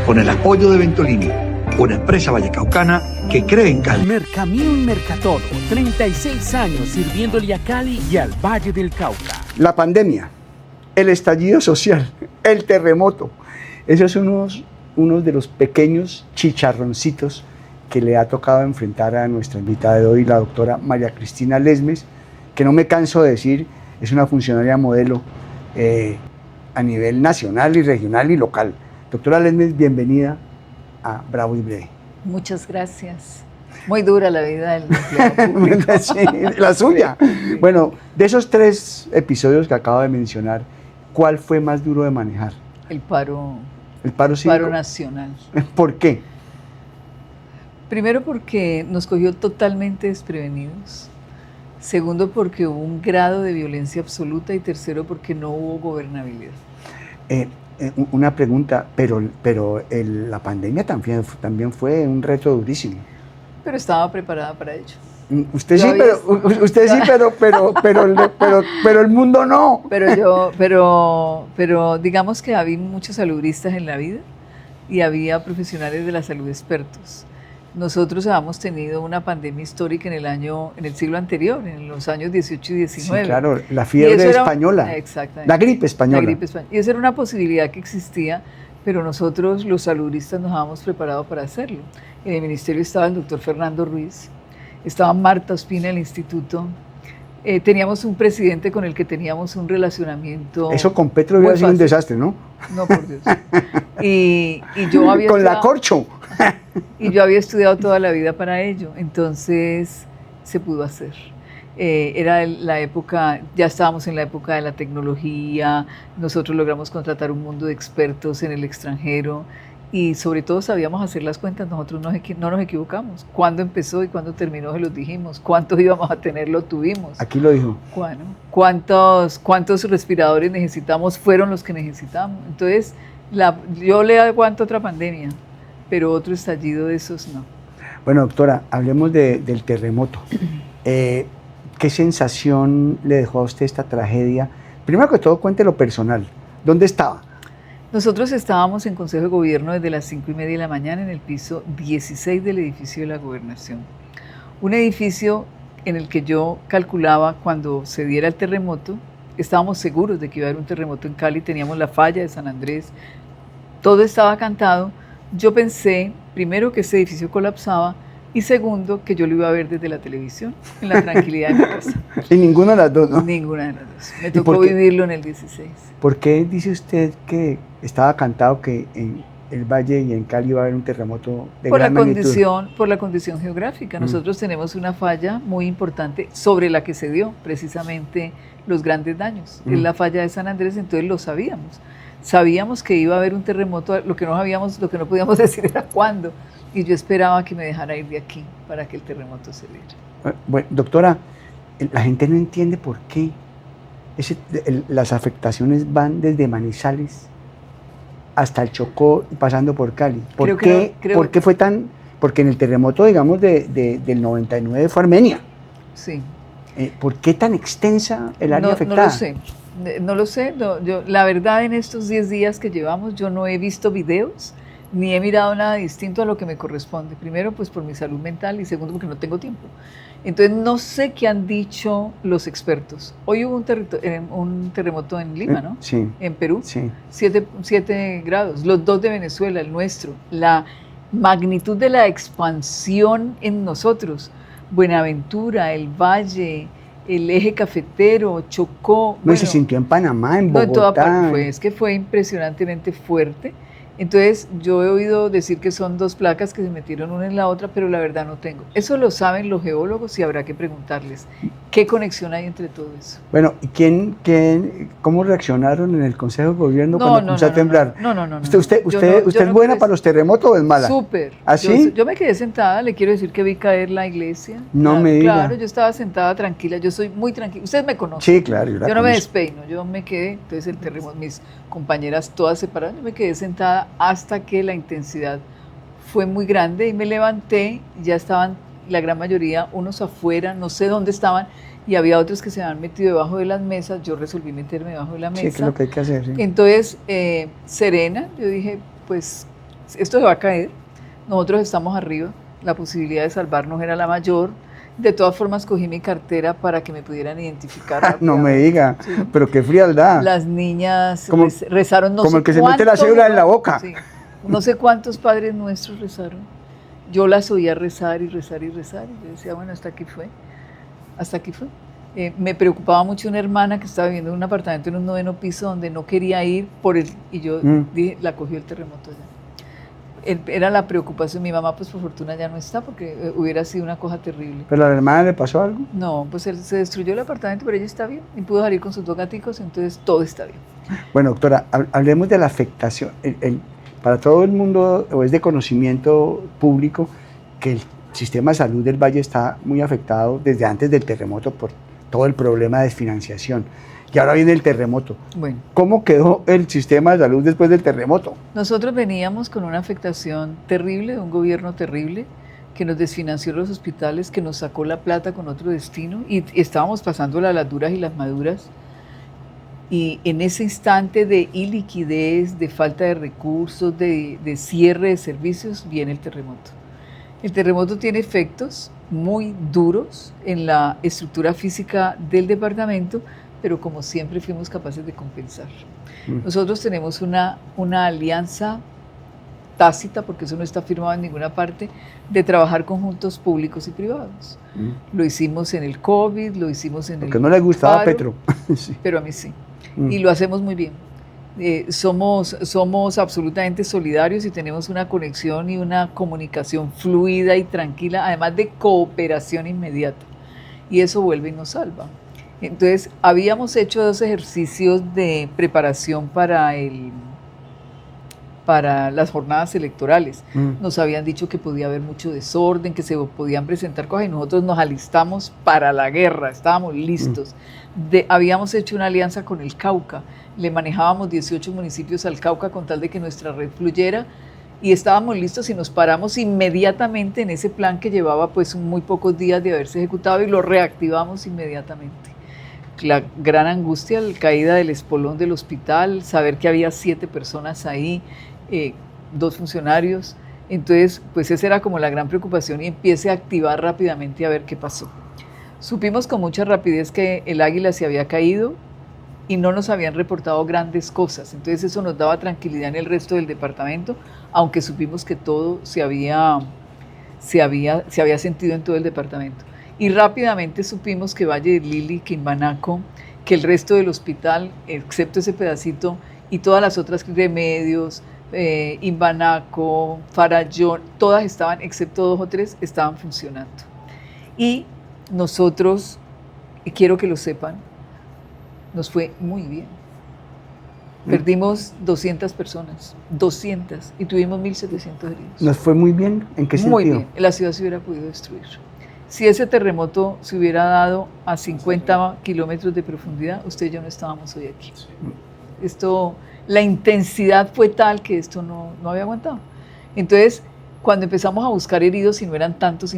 con el apoyo de Ventolini, una empresa vallecaucana que cree en Cali. Mercamío y Mercatodo, 36 años sirviéndole a Cali y al Valle del Cauca. La pandemia, el estallido social, el terremoto, esos son unos de los pequeños chicharroncitos que le ha tocado enfrentar a nuestra invitada de hoy, la doctora María Cristina Lesmes, que no me canso de decir, es una funcionaria modelo a nivel nacional y regional y local. Doctora Lesmes, bienvenida a Bravo y Breve. Muchas gracias. Muy dura la vida del empleado público. Sí, la suya. Bueno, de esos 3 episodios que acabo de mencionar, ¿cuál fue más duro de manejar? El paro cívico. nacional. ¿Por qué? Primero porque nos cogió totalmente desprevenidos. Segundo porque hubo un grado de violencia absoluta y tercero porque no hubo gobernabilidad. Una pregunta, pero la pandemia también fue un reto durísimo. Pero estaba preparada para ello. Usted sí, pero el mundo no. Pero digamos que había muchos saludistas en la vida y había profesionales de la salud expertos. Nosotros habíamos tenido una pandemia histórica en el siglo anterior, en los años 18 y 19. Sí, claro, la fiebre española. Exactamente. La gripe española. Y esa era una posibilidad que existía, pero nosotros los saludistas nos habíamos preparado para hacerlo. En el ministerio estaba el doctor Fernando Ruiz, estaba Marta Ospina del instituto, teníamos un presidente con el que teníamos un relacionamiento. Eso con Petro hubiera sido un desastre, ¿no? No, por Dios. Y yo había con la corcho. Y yo había estudiado toda la vida para ello, entonces se pudo hacer. Era la época, ya estábamos en la época de la tecnología, nosotros logramos contratar un mundo de expertos en el extranjero y sobre todo sabíamos hacer las cuentas, nosotros no nos equivocamos. Cuándo empezó y cuándo terminó se los dijimos, cuántos íbamos a tener lo tuvimos. Aquí lo dijo. Bueno, cuántos respiradores necesitamos fueron los que necesitamos. Entonces, yo le aguanto otra pandemia, pero otro estallido de esos no. Bueno, doctora, hablemos del terremoto. ¿Qué sensación le dejó a usted esta tragedia? Primero que todo, cuente lo personal. ¿Dónde estaba? Nosotros estábamos en Consejo de Gobierno desde las 5:30 de la mañana en el piso 16 del edificio de la Gobernación. Un edificio en el que yo calculaba cuando se diera el terremoto, estábamos seguros de que iba a haber un terremoto en Cali, teníamos la falla de San Andrés, todo estaba cantado. Yo pensé, primero, que ese edificio colapsaba y segundo, que yo lo iba a ver desde la televisión, en la tranquilidad de mi casa. Y ninguna de las dos, ¿no? Ninguna de las dos. Me tocó vivirlo en el 16. ¿Por qué dice usted que estaba cantado que en el Valle y en Cali iba a haber un terremoto de gran magnitud? Por la condición geográfica. Nosotros tenemos una falla muy importante sobre la que se dio precisamente los grandes daños. Es la falla de San Andrés, entonces lo sabíamos. Sabíamos que iba a haber un terremoto, lo que no podíamos decir era cuándo, y yo esperaba que me dejara ir de aquí para que el terremoto se diera. Bueno, doctora, la gente no entiende por qué las afectaciones van desde Manizales hasta el Chocó, pasando por Cali. ¿Por qué fue tan...? Porque en el terremoto, digamos, del 99 fue Armenia. Sí. ¿Por qué tan extensa el área afectada? No lo sé. La verdad, en estos 10 días que llevamos, yo no he visto videos, ni he mirado nada distinto a lo que me corresponde. Primero, pues por mi salud mental y segundo, porque no tengo tiempo. Entonces, no sé qué han dicho los expertos. Hoy hubo un terremoto en Lima, ¿no? Sí. En Perú. Sí. 7 grados. Los 2 de Venezuela, el nuestro. La magnitud de la expansión en nosotros. Buenaventura, el Valle, el eje cafetero, Chocó. No, se sintió en Panamá, en Bogotá. No, en toda parte. Es que fue impresionantemente fuerte. Entonces, yo he oído decir que son 2 placas que se metieron una en la otra, pero la verdad no tengo. Eso lo saben los geólogos y habrá que preguntarles qué conexión hay entre todo eso. Bueno, ¿y cómo reaccionaron en el Consejo de Gobierno cuando comenzó a temblar? No. ¿Usted es buena para los terremotos o es mala? Súper. ¿Así? Yo me quedé sentada, le quiero decir que vi caer la iglesia. No me diga. Claro, yo estaba sentada tranquila, yo soy muy tranquila. Ustedes me conocen. Sí, claro. Yo no me despeino, yo me quedé, entonces el terremoto, mis compañeras todas separadas, yo me quedé sentada hasta que la intensidad fue muy grande y me levanté, ya estaban la gran mayoría, unos afuera, no sé dónde estaban, y había otros que se habían metido debajo de las mesas, yo resolví meterme debajo de la mesa. Sí, que es lo que hay que hacer. Sí. Entonces, serena, yo dije, pues esto se va a caer, nosotros estamos arriba, la posibilidad de salvarnos era la mayor. De todas formas, cogí mi cartera para que me pudieran identificar. No me rápidamente. diga, Sí. pero qué frialdad. Las niñas Como- rezaron no como sé el que se mete la cuántos, cédula en la boca. sí, no sé cuántos padres nuestros rezaron. Yo las oía rezar y rezar y rezar. Y yo decía, bueno, hasta aquí fue. Hasta aquí fue. Me preocupaba mucho una hermana que estaba viviendo en un apartamento en un 9º piso donde no quería ir y yo dije, la cogió el terremoto allá. Era la preocupación. Mi mamá, pues por fortuna ya no está porque hubiera sido una cosa terrible. ¿Pero a la hermana le pasó algo? No, pues se destruyó el apartamento, pero ella está bien y pudo salir con sus 2 gaticos, entonces todo está bien. Bueno, doctora, hablemos de la afectación. Para todo el mundo, o es de conocimiento público, que el sistema de salud del Valle está muy afectado desde antes del terremoto por todo el problema de financiación. Y ahora viene el terremoto. Bueno, ¿Cómo quedó el sistema de salud después del terremoto? nosotros veníamos con una afectación terrible, de un gobierno terrible, que nos desfinanció los hospitales, que nos sacó la plata con otro destino, y estábamos pasando las duras y las maduras. Y en ese instante de iliquidez, de falta de recursos, de cierre de servicios, viene el terremoto. El terremoto tiene efectos muy duros en la estructura física del departamento, pero como siempre fuimos capaces de compensar. Nosotros tenemos una alianza tácita, porque eso no está firmado en ninguna parte, de trabajar conjuntos públicos y privados. Lo hicimos en el COVID, lo hicimos en Porque no le gustaba a paro, Petro. Sí. pero a mí sí. Y lo hacemos muy bien. Somos absolutamente solidarios y tenemos una conexión y una comunicación fluida y tranquila, además de cooperación inmediata. Y eso vuelve y nos salva. Entonces, habíamos hecho 2 ejercicios de preparación para las jornadas electorales. Nos habían dicho que podía haber mucho desorden, que se podían presentar cosas y nosotros nos alistamos para la guerra, estábamos listos. Habíamos hecho una alianza con el Cauca, le manejábamos 18 municipios al Cauca con tal de que nuestra red fluyera y estábamos listos y nos paramos inmediatamente en ese plan que llevaba pues muy pocos días de haberse ejecutado y lo reactivamos inmediatamente. La gran angustia, la caída del espolón del hospital, saber que había 7 personas ahí, 2 funcionarios, entonces pues esa era como la gran preocupación y empiece a activar rápidamente a ver qué pasó. Supimos con mucha rapidez que el Águila se había caído y no nos habían reportado grandes cosas, entonces eso nos daba tranquilidad en el resto del departamento, aunque supimos que todo se había sentido en todo el departamento. Y rápidamente supimos que Valle del Lili, Quimbanaco, que el resto del hospital, excepto ese pedacito, y todas las otras Remedios, Imbanaco, Farallón, todas estaban, excepto 2 o 3, estaban funcionando. Y nosotros, y quiero que lo sepan, nos fue muy bien. Perdimos 200 personas, 200, y tuvimos 1.700 heridos. ¿Nos fue muy bien? ¿En qué sentido? Muy bien, la ciudad se hubiera podido destruir. Si ese terremoto se hubiera dado a 50 kilómetros de profundidad, usted y yo no estábamos hoy aquí. La intensidad fue tal que esto no había aguantado. Entonces, cuando empezamos a buscar heridos y no eran tantos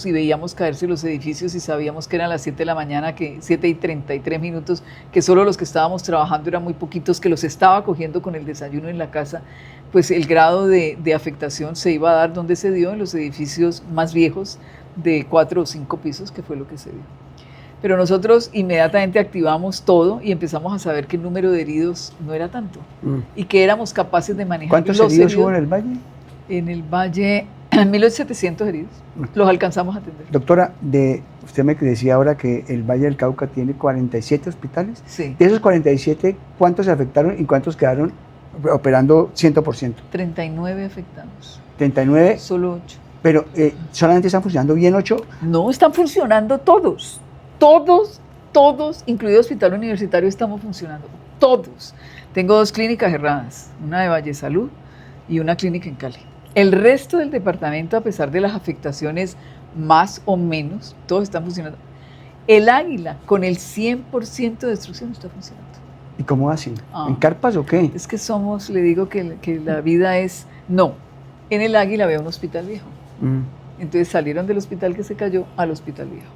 y veíamos caerse los edificios y sabíamos que eran las 7 de la mañana, que 7:33, que solo los que estábamos trabajando eran muy poquitos, que los estaba cogiendo con el desayuno en la casa, pues el grado de afectación se iba a dar donde se dio, en los edificios más viejos de 4 o 5 pisos, que fue lo que se dio. Pero nosotros inmediatamente activamos todo y empezamos a saber que el número de heridos no era tanto y que éramos capaces de manejar. ¿Cuántos heridos hubo en el Valle? En el Valle, 1.700 heridos. Los alcanzamos a atender. Doctora, usted me decía ahora que el Valle del Cauca tiene 47 hospitales. Sí. De esos 47, ¿cuántos se afectaron y cuántos quedaron operando 100%? 39 afectados. 39. Solo 8. Pero solamente están funcionando bien 8. No, están funcionando todos, incluido Hospital Universitario, estamos funcionando, todos. Tengo 2 clínicas cerradas, una de Valle Salud y una clínica en Cali. El resto del departamento, a pesar de las afectaciones más o menos, todos están funcionando. El Águila, con el 100% de destrucción, está funcionando. ¿Y cómo hacen? ¿En carpas o qué? Es que le digo que la vida es, no, en el Águila había un hospital viejo. Entonces salieron del hospital que se cayó al hospital viejo.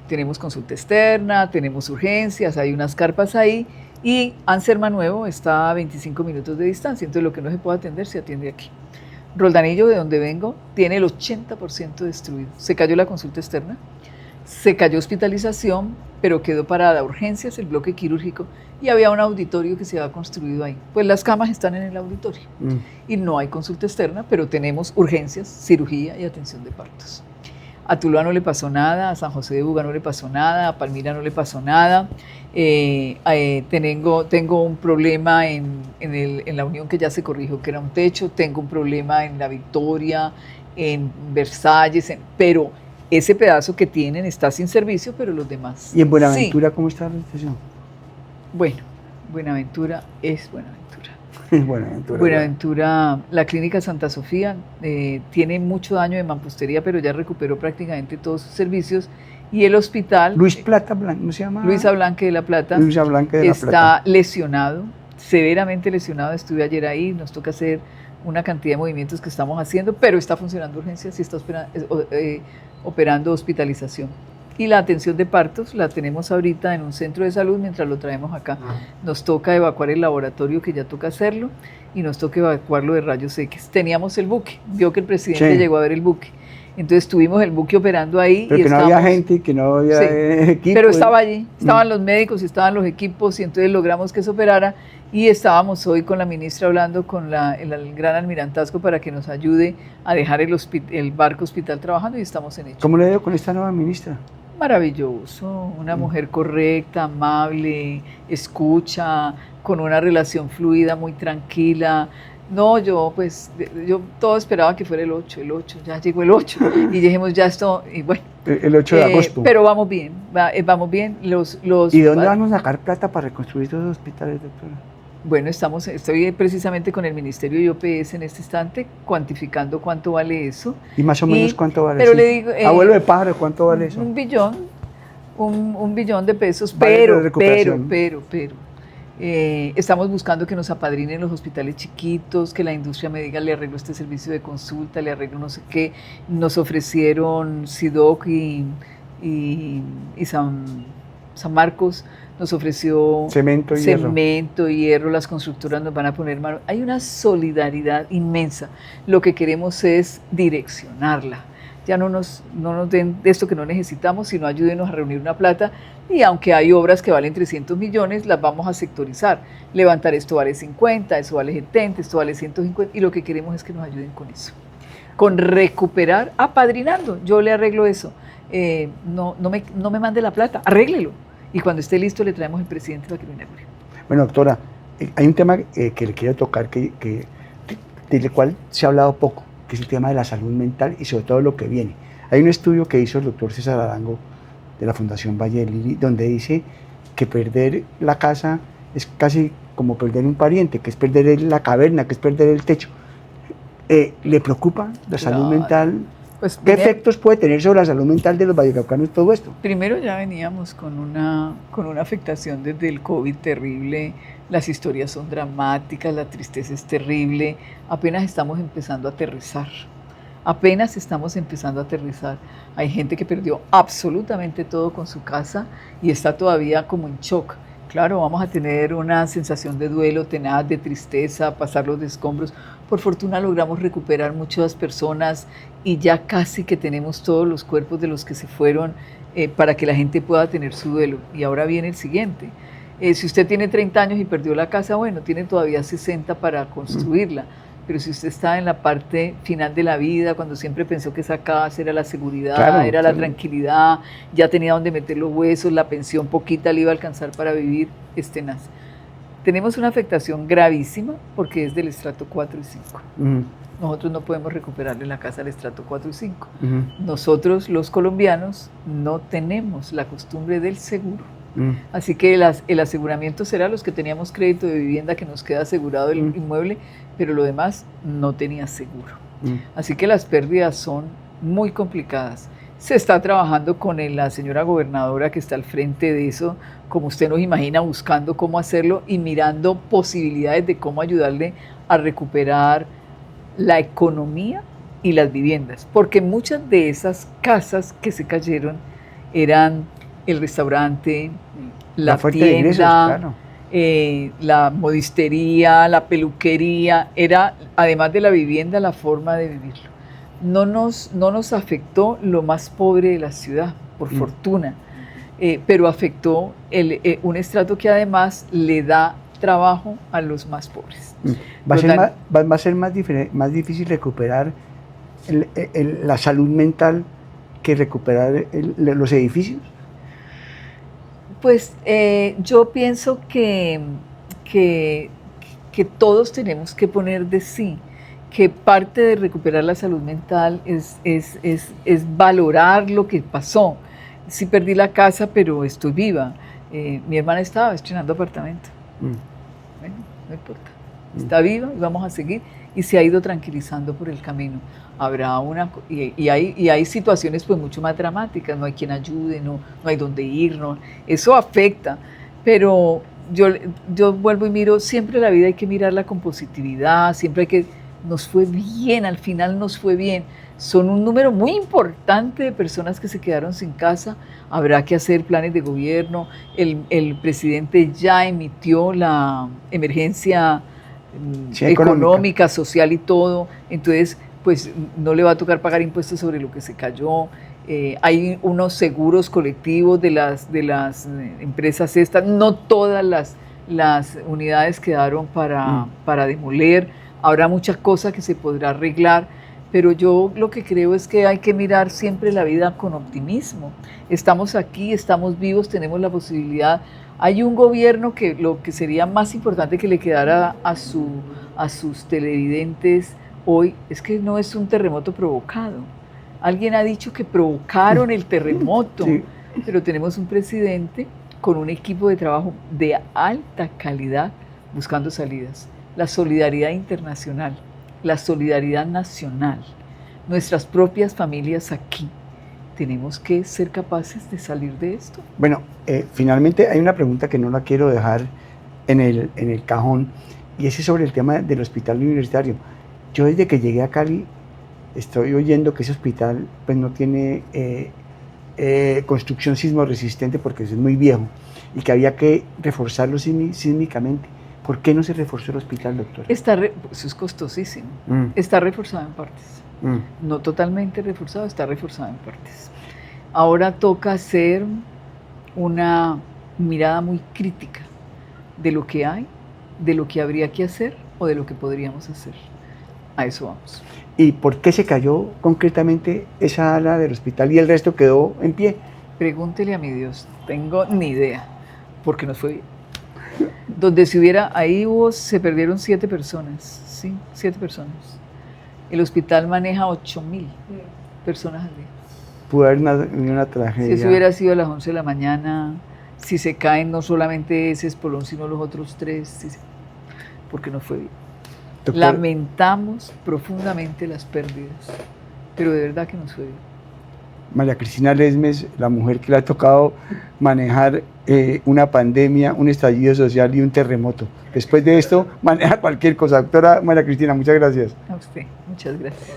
Tenemos consulta externa, tenemos urgencias, hay unas carpas ahí y Anserma Nuevo está a 25 minutos de distancia, entonces lo que no se puede atender se atiende aquí. Roldanillo, de donde vengo, tiene el 80% destruido. Se cayó la consulta externa, se cayó hospitalización, pero quedó parada urgencias, el bloque quirúrgico, y había un auditorio que se había construido ahí. Pues las camas están en el auditorio y no hay consulta externa, pero tenemos urgencias, cirugía y atención de partos. A Tuluá no le pasó nada, a San José de Buga no le pasó nada, a Palmira no le pasó nada. Tengo un problema en la Unión que ya se corrigió, que era un techo. Tengo un problema en La Victoria, en Versalles, pero ese pedazo que tienen está sin servicio, pero los demás. ¿Y en Buenaventura sí. cómo está la situación? Bueno, Buenaventura es Buenaventura. Buenaventura, la clínica Santa Sofía tiene mucho daño de mampostería, pero ya recuperó prácticamente todos sus servicios. Y el hospital... Luis Plata, ¿no se llama? Luisa Blanque de la Plata. Luisa Blanque de la está Plata. lesionado, severamente lesionado. Estuve ayer ahí, nos toca hacer una cantidad de movimientos que estamos haciendo, pero está funcionando urgencias y está operando hospitalización. Y la atención de partos la tenemos ahorita en un centro de salud mientras lo traemos acá. Nos toca evacuar el laboratorio, que ya toca hacerlo, y nos toca evacuarlo de rayos X. Teníamos el buque, vio que el presidente llegó a ver el buque. Entonces tuvimos el buque operando ahí. Pero y que no había gente, que no había equipo. Pero estaba allí, estaban los médicos, estaban los equipos, y entonces logramos que se operara. Y estábamos hoy con la ministra hablando con el gran almirantazgo para que nos ayude a dejar el barco hospital trabajando, y estamos en ello. ¿Cómo le dio con esta nueva ministra? Maravilloso, una mujer correcta, amable, escucha, con una relación fluida, muy tranquila. No, yo todo esperaba que fuera el 8, ya llegó el 8, y dijimos ya esto, y bueno. El 8 de agosto. Pero vamos bien, vamos bien. ¿Y dónde vamos a sacar plata para reconstruir estos hospitales, doctora? Bueno, estoy precisamente con el Ministerio de IOPS en este instante, cuantificando cuánto vale eso. ¿Y más o menos cuánto vale pero eso? Le digo, abuelo de pájaro, ¿cuánto vale eso? Un billón de pesos, vale, pero, estamos buscando que nos apadrinen los hospitales chiquitos, que la industria me diga, le arreglo este servicio de consulta, le arreglo no sé qué. Nos ofrecieron SIDOC y San Marcos, nos ofreció cemento y hierro, las constructoras nos van a poner mano. Hay una solidaridad inmensa. Lo que queremos es direccionarla. Ya no nos den esto que no necesitamos, sino ayúdenos a reunir una plata, y aunque hay obras que valen 300 millones, las vamos a sectorizar. Levantar esto vale 50, eso vale 70, esto vale 150, y lo que queremos es que nos ayuden con eso. Con recuperar, apadrinando. Yo le arreglo eso. No me mande la plata, arréglelo. Y cuando esté listo le traemos al presidente para que lo inaugure. Bueno, doctora, hay un tema que le quiero tocar, del cual se ha hablado poco, que es el tema de la salud mental y sobre todo lo que viene. Hay un estudio que hizo el doctor César Arango de la Fundación Valle del Lili, donde dice que perder la casa es casi como perder un pariente, que es perder la caverna, que es perder el techo. ¿Le preocupa la salud mental? Pues ¿Qué efectos puede tener sobre la salud mental de los vallecaucanos todo esto? Primero, ya veníamos con una afectación desde el COVID terrible. Las historias son dramáticas, la tristeza es terrible. Apenas estamos empezando a aterrizar. Hay gente que perdió absolutamente todo con su casa y está todavía como en shock. Claro, vamos a tener una sensación de duelo tenaz, de tristeza, pasar los escombros. Por fortuna logramos recuperar muchas personas y ya casi que tenemos todos los cuerpos de los que se fueron para que la gente pueda tener su duelo. Y ahora viene el siguiente. Si usted tiene 30 años y perdió la casa, bueno, tiene todavía 60 para construirla. Pero si usted está en la parte final de la vida, cuando siempre pensó que esa casa era la seguridad, era la tranquilidad, ya tenía donde meter los huesos, la pensión poquita le iba a alcanzar para vivir, es tenaz. Tenemos una afectación gravísima porque es del estrato 4 y 5. Nosotros no podemos recuperarle la casa al estrato 4 y 5. Nosotros, los colombianos, no tenemos la costumbre del seguro. Así que el aseguramiento será los que teníamos crédito de vivienda, que nos queda asegurado el inmueble, pero lo demás no tenía seguro. Así que las pérdidas son muy complicadas. Se está trabajando con la señora gobernadora que está al frente de eso, como usted nos imagina, buscando cómo hacerlo y mirando posibilidades de cómo ayudarle a recuperar la economía y las viviendas, porque muchas de esas casas que se cayeron eran el restaurante, la tienda, la modistería, la peluquería, era, además de la vivienda, la forma de vivirlo. No nos afectó lo más pobre de la ciudad, por fortuna, pero afectó un estrato que además le da trabajo a los más pobres. Va a ser más difícil recuperar la salud mental que recuperar los edificios. Pues yo pienso que todos tenemos que poner de sí, que parte de recuperar la salud mental es valorar lo que pasó. Sí perdí la casa, pero estoy viva. Mi hermana estaba estrenando apartamento. Bueno, no importa. Está viva y vamos a seguir, y se ha ido tranquilizando por el camino. Habrá y hay situaciones pues mucho más dramáticas, no hay quien ayude, no hay dónde ir, eso afecta, pero yo vuelvo y miro, siempre la vida hay que mirarla con positividad, siempre nos fue bien, al final nos fue bien. Son un número muy importante de personas que se quedaron sin casa, habrá que hacer planes de gobierno, el presidente ya emitió la emergencia económica, social y todo, entonces pues no le va a tocar pagar impuestos sobre lo que se cayó. Hay unos seguros colectivos de las empresas estas, no todas las unidades quedaron para demoler, habrá muchas cosas que se podrá arreglar, pero yo lo que creo es que hay que mirar siempre la vida con optimismo. Estamos aquí, estamos vivos, tenemos la posibilidad. Hay un gobierno que lo que sería más importante que le quedara a sus televidentes hoy es que no es un terremoto provocado. Alguien ha dicho que provocaron el terremoto, sí, pero tenemos un presidente con un equipo de trabajo de alta calidad buscando salidas. La solidaridad internacional, la solidaridad nacional, nuestras propias familias aquí. Tenemos que ser capaces de salir de esto. Bueno, finalmente hay una pregunta que no la quiero dejar en el cajón, y ese es sobre el tema del hospital universitario. Yo desde que llegué a Cali estoy oyendo que ese hospital pues no tiene construcción sismo resistente porque es muy viejo y que había que reforzarlo sísmicamente. ¿Por qué no se reforzó el hospital, doctor? Eso es costosísimo. Está reforzado en partes. No totalmente reforzado, está reforzado en partes. Ahora toca hacer una mirada muy crítica de lo que hay, de lo que habría que hacer o de lo que podríamos hacer. A eso vamos. ¿Y por qué se cayó concretamente esa ala del hospital y el resto quedó en pie? Pregúntele a mi Dios, tengo ni idea, porque nos fue bien. Donde se perdieron 7 personas, sí, 7 personas. El hospital maneja 8.000 personas al día. Pudo haber una tragedia. Si eso hubiera sido a las 11 de la mañana, si se caen no solamente ese espolón, sino los otros 3, porque nos fue bien. Doctor, lamentamos profundamente las pérdidas, pero de verdad que nos fue bien. María Cristina Lesmes, la mujer que le ha tocado manejar una pandemia, un estallido social y un terremoto. Después de esto, maneja cualquier cosa. Doctora María Cristina, muchas gracias. A usted, muchas gracias.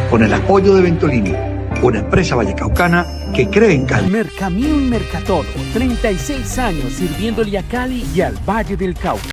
Con el apoyo de Ventolini, una empresa vallecaucana que cree en Cali. Mercamino y Mercatodo, 36 años sirviéndole a Cali y al Valle del Cauca.